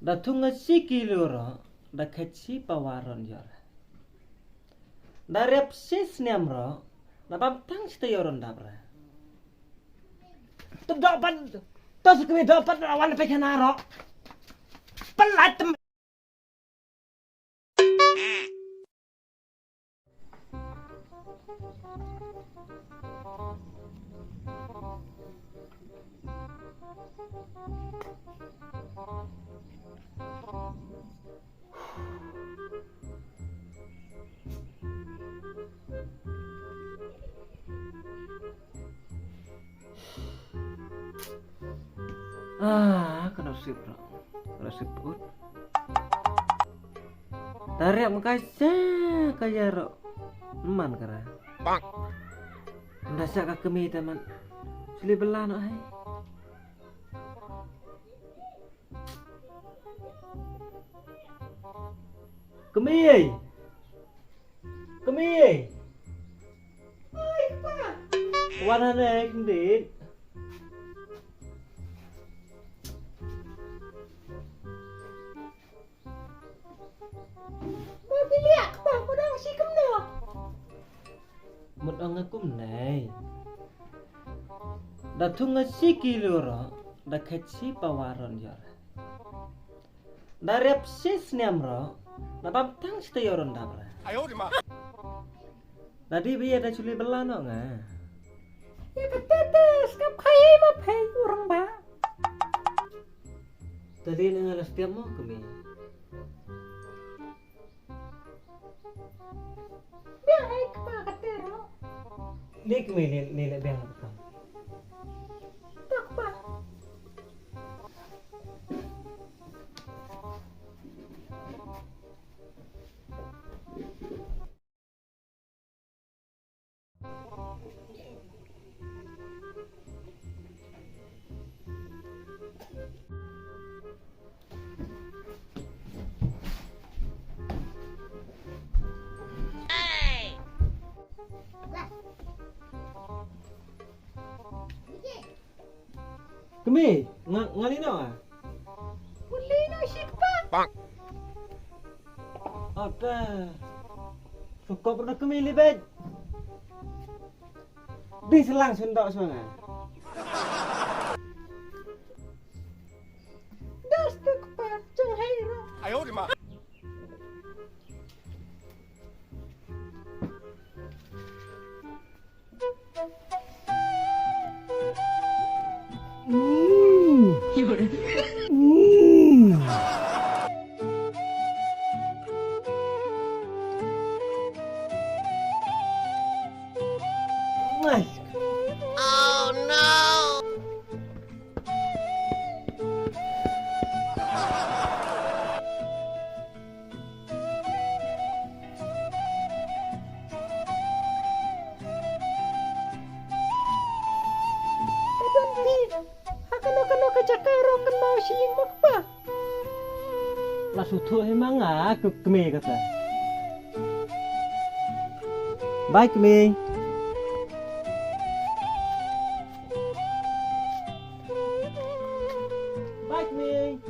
Da tunga sikiluro da keci pawaron yor. Da repsis niamro da pamtang sita yoron dabra. Tu dapat tu sekali dapat awan pekanaro. Pelat. Kena sip bro. Kena sip ut. Tarik makasih kaya ro. Man kara. Bang. Ndasak ka kemi teman. Sili belah no hai. Kemiei. Kemiei. Ai pa. Warna nek ndit. Biliak pa mo daw si kumno. Một ông kum này. Da tunga sikiluro da keci pawaron yor. Da repsis niamro da pamtang sita yoron dabra. Da di biya da culi belah no nga. Ya ketetes kap kai ma pay urang ba. Tadi nga setiap mo kami. Baik pa katero. Ni kami ni biang apa? Tak pa. Kami ngalino ah? Uli no si pa. Bang. Apa? Suka pernah kami libet. Di selang sendok semua. Das tuk pa jeng hai ro. Ayo di ma. Oh no. Kadon di. Hakano kajakai ro kena sing mak pa. Lah sutu emang ah kami kata. Bye kami. Bye kami.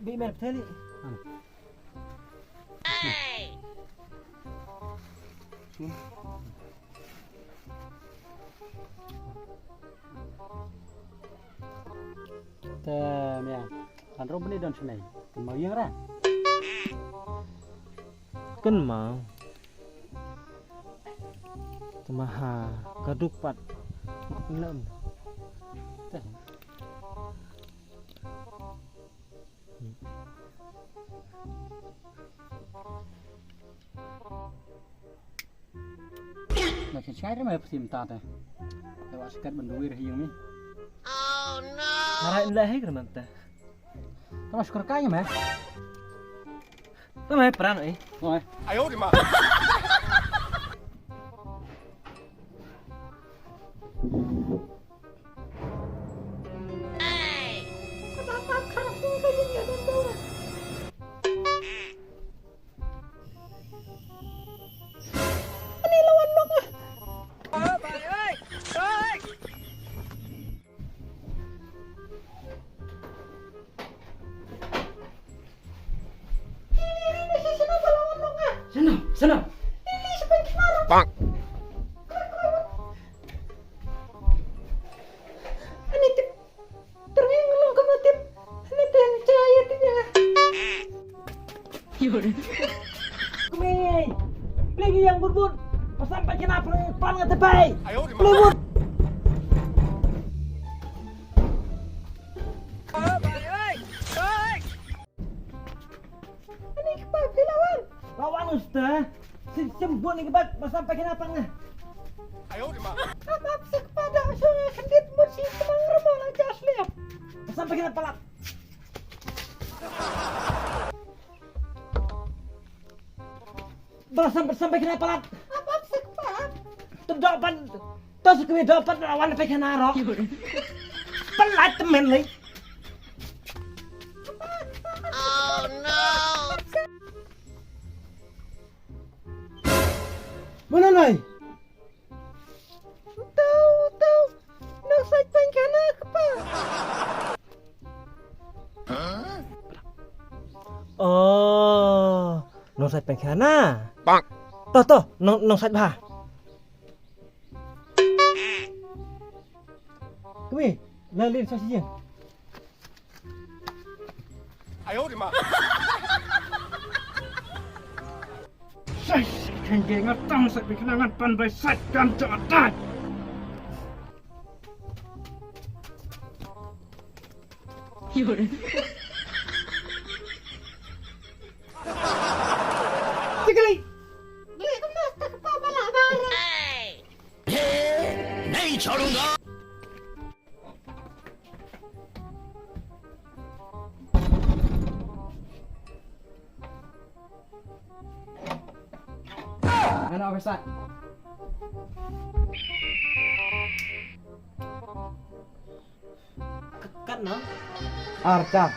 Bị mệt thế đi. Teh, ya, kan rob ni don sunai. Mau yang ra? Kan mau. Temaha kadupat lem. Teh. Nak cakap apa sim tata? Lewat sekat bendui dah yang ni. Oh no. Marahin lah kan mantah. Kau masuk kerkanya mah? Tao mày peran ấy. Rồi. 哎呦我的妈！ Kenapa kamu kayaknya nonton? Ini lawan dong ah. Ini kenapa lawan dong ah? Sana. Ini sebagai kenara. 棒！ Ini tip teringelung kamu tip. Ini pencahaya tipnya. Kmiei. Lagi yang burbun. Sampai kenapa pangat tepai. 哎呦我的妈！ Pelibut. Ini kepapi lawan. Lawan ustaz. Sembun ni kebat sampai kenapa ngah. 哎呦我的妈！ Apa kepada sungai kendit musim semang remol aja asli. Sampai kenapa lap. Sampai kenapa lap. Apa kepada? Terdapat. Terus dapat lawan sampai kenara. Pelat temen ni. Oh no! Mana lai? Tahu. Nak saya pengkana kepa. Oh, nong sai pengkana. 棒！ Toh, nong sai bah. Kami, lalin sa siya. 哎呦我的妈！ Saya kengge ngatang sa bikinangan pandai satkan jatan. Sekali. Beli kemas tak kepa balak barang. 内桥龙岗。 Ano Ustaz? Kat no. Arca.